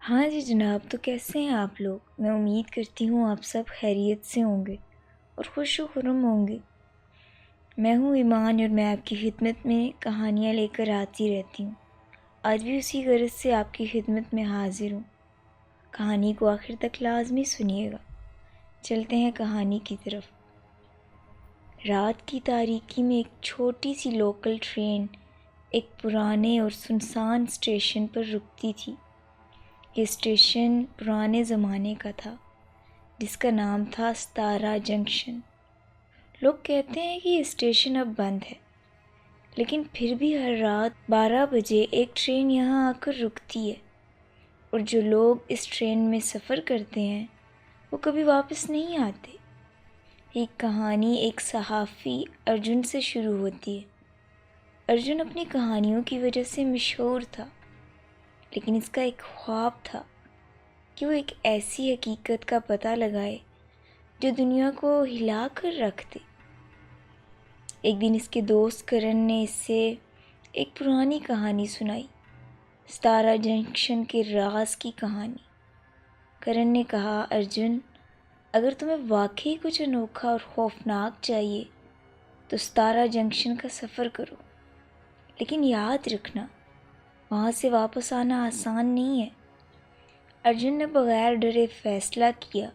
ہاں جی جناب، تو کیسے ہیں آپ لوگ؟ میں امید کرتی ہوں آپ سب خیریت سے ہوں گے اور خوش و خرم ہوں گے۔ میں ہوں ایمان اور میں آپ کی خدمت میں کہانیاں لے کر آتی رہتی ہوں۔ آج بھی اسی غرض سے آپ کی خدمت میں حاضر ہوں۔ کہانی کو آخر تک لازمی سنیے گا۔ چلتے ہیں کہانی کی طرف۔ رات کی تاریکی میں ایک چھوٹی سی لوکل ٹرین ایک پرانے اور سنسان اسٹیشن پر رکتی تھی۔ یہ اسٹیشن پرانے زمانے کا تھا، جس کا نام تھا ستارہ جنکشن۔ لوگ کہتے ہیں کہ یہ اسٹیشن اب بند ہے، لیکن پھر بھی ہر رات 12 بجے ایک ٹرین یہاں آ کر رکتی ہے، اور جو لوگ اس ٹرین میں سفر کرتے ہیں وہ کبھی واپس نہیں آتے۔ ایک کہانی ایک صحافی ارجن سے شروع ہوتی ہے۔ ارجن اپنی کہانیوں کی وجہ سے مشہور تھا، لیکن اس کا ایک خواب تھا کہ وہ ایک ایسی حقیقت کا پتہ لگائے جو دنیا کو ہلا کر رکھ دے۔ ایک دن اس کے دوست کرن نے اس سے ایک پرانی کہانی سنائی، ستارہ جنکشن کے راز کی کہانی۔ کرن نے کہا، ارجن، اگر تمہیں واقعی کچھ انوکھا اور خوفناک چاہیے تو ستارہ جنکشن کا سفر کرو، لیکن یاد رکھنا وہاں سے واپس آنا آسان نہیں ہے۔ ارجن نے بغیر ڈرے فیصلہ کیا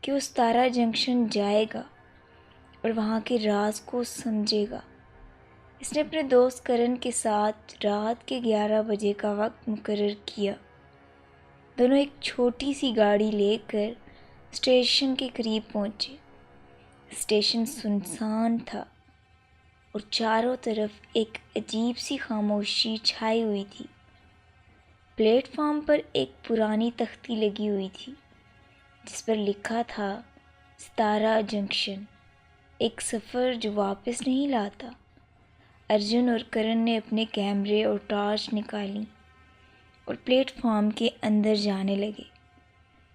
کہ وہ ستارہ جنکشن جائے گا اور وہاں کے راز کو سمجھے گا۔ اس نے اپنے دوست کرن کے ساتھ رات کے 11 بجے کا وقت مقرر کیا۔ دونوں ایک چھوٹی سی گاڑی لے کر اسٹیشن کے قریب پہنچے۔ اسٹیشن سنسان تھا اور چاروں طرف ایک عجیب سی خاموشی چھائی ہوئی تھی۔ پلیٹ فارم پر ایک پرانی تختی لگی ہوئی تھی جس پر لکھا تھا ستارہ جنکشن، ایک سفر جو واپس نہیں لاتا۔ ارجن اور کرن نے اپنے کیمرے اور ٹارچ نکالی اور پلیٹ فارم کے اندر جانے لگے۔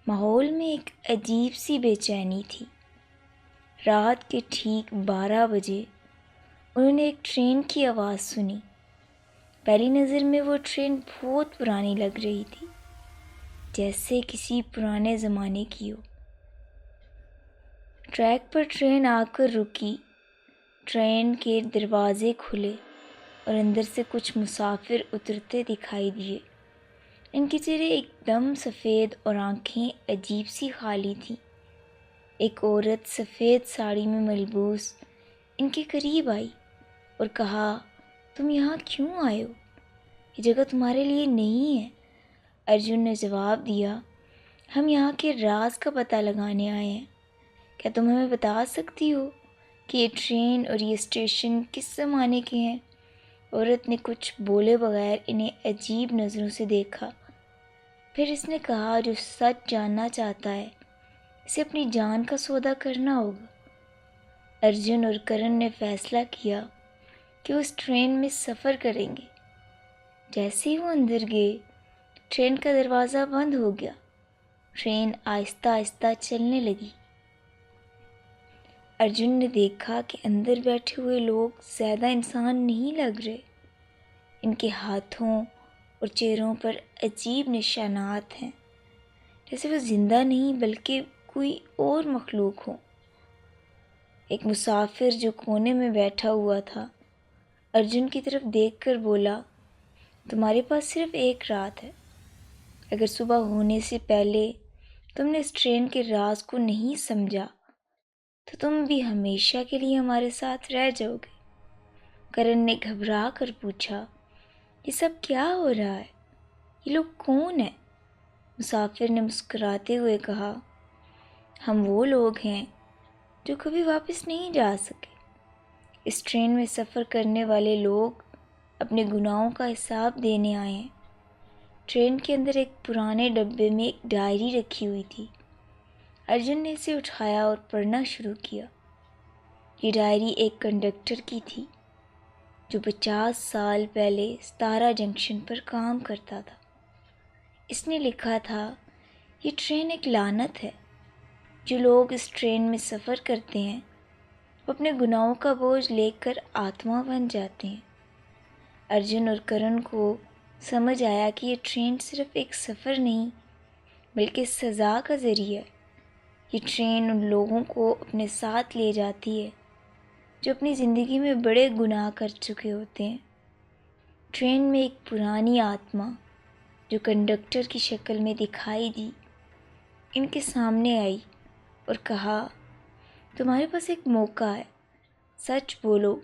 ماحول میں ایک عجیب سی بے چینی تھی۔ رات کے ٹھیک 12 بجے انہوں نے ایک ٹرین کی آواز سنی۔ پہلی نظر میں وہ ٹرین بہت پرانی لگ رہی تھی، جیسے کسی پرانے زمانے کی ہو۔ ٹریک پر ٹرین آ کر رکی، ٹرین کے دروازے کھلے اور اندر سے کچھ مسافر اترتے دکھائی دیے۔ ان کے چہرے ایک دم سفید اور آنکھیں عجیب سی خالی تھیں۔ ایک عورت سفید ساڑی میں ملبوس ان کے قریب آئی اور کہا، تم یہاں کیوں آئے ہو؟ یہ جگہ تمہارے لیے نہیں ہے۔ ارجن نے جواب دیا، ہم یہاں کے راز کا پتہ لگانے آئے ہیں۔ کیا تم ہمیں بتا سکتی ہو کہ یہ ٹرین اور یہ اسٹیشن کس زمانے کے ہیں؟ عورت نے کچھ بولے بغیر انہیں عجیب نظروں سے دیکھا۔ پھر اس نے کہا، جو سچ جاننا چاہتا ہے اسے اپنی جان کا سودا کرنا ہوگا۔ ارجن اور کرن نے فیصلہ کیا کہ وہ اس ٹرین میں سفر کریں گے۔ جیسے ہی وہ اندر گئے، ٹرین کا دروازہ بند ہو گیا۔ ٹرین آہستہ آہستہ چلنے لگی۔ ارجن نے دیکھا کہ اندر بیٹھے ہوئے لوگ زیادہ انسان نہیں لگ رہے۔ ان کے ہاتھوں اور چہروں پر عجیب نشانات ہیں، جیسے وہ زندہ نہیں بلکہ کوئی اور مخلوق ہو۔ ایک مسافر جو کونے میں بیٹھا ہوا تھا ارجن کی طرف دیکھ کر بولا، تمہارے پاس صرف ایک رات ہے۔ اگر صبح ہونے سے پہلے تم نے اس ٹرین کے راز کو نہیں سمجھا تو تم بھی ہمیشہ کے لیے ہمارے ساتھ رہ جاؤ گے۔ کرن نے گھبرا کر پوچھا، یہ سب کیا ہو رہا ہے؟ یہ لوگ کون ہیں؟ مسافر نے مسکراتے ہوئے کہا، ہم وہ لوگ ہیں جو کبھی واپس نہیں جا سکے۔ اس ٹرین میں سفر کرنے والے لوگ اپنے گناہوں کا حساب دینے آئے ہیں۔ ٹرین کے اندر ایک پرانے ڈبے میں ایک ڈائری رکھی ہوئی تھی۔ ارجن نے اسے اٹھایا اور پڑھنا شروع کیا۔ یہ ڈائری ایک کنڈکٹر کی تھی جو 50 سال پہلے ستارہ جنکشن پر کام کرتا تھا۔ اس نے لکھا تھا، یہ ٹرین ایک لعنت ہے۔ جو لوگ اس ٹرین میں سفر کرتے ہیں وہ اپنے گناہوں کا بوجھ لے کر آتما بن جاتے ہیں۔ ارجن اور کرن کو سمجھ آیا کہ یہ ٹرین صرف ایک سفر نہیں بلکہ سزا کا ذریعہ ہے۔ یہ ٹرین ان لوگوں کو اپنے ساتھ لے جاتی ہے جو اپنی زندگی میں بڑے گناہ کر چکے ہوتے ہیں۔ ٹرین میں ایک پرانی آتما جو کنڈکٹر کی شکل میں دکھائی دی، ان کے سامنے آئی اور کہا، تمہارے پاس ایک موقع ہے، سچ بولو،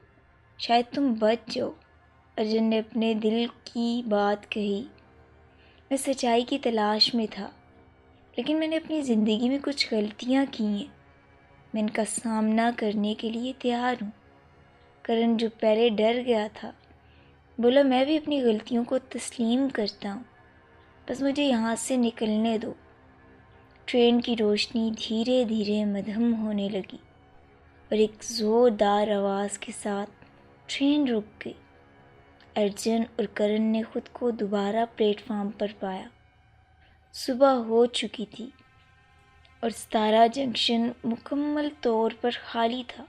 شاید تم بچ جاؤ۔ ارجن نے اپنے دل کی بات کہی، میں سچائی کی تلاش میں تھا، لیکن میں نے اپنی زندگی میں کچھ غلطیاں کی ہیں، میں ان کا سامنا کرنے کے لیے تیار ہوں۔ کرن جو پہلے ڈر گیا تھا بولا، میں بھی اپنی غلطیوں کو تسلیم کرتا ہوں، بس مجھے یہاں سے نکلنے دو۔ ٹرین کی روشنی دھیرے دھیرے مدھم ہونے لگی اور ایک زوردار آواز کے ساتھ ٹرین رک گئی۔ ارجن اور کرن نے خود کو دوبارہ پلیٹ فارم پر پایا۔ صبح ہو چکی تھی اور ستارہ جنکشن مکمل طور پر خالی تھا۔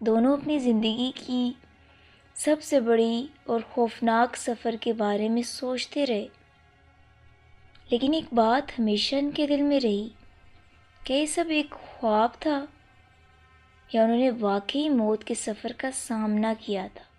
دونوں اپنی زندگی کی سب سے بڑی اور خوفناک سفر کے بارے میں سوچتے رہے، لیکن ایک بات ہمیشہ ان کے دل میں رہی، کہ یہ سب ایک خواب تھا یا انہوں نے واقعی موت کے سفر کا سامنا کیا تھا۔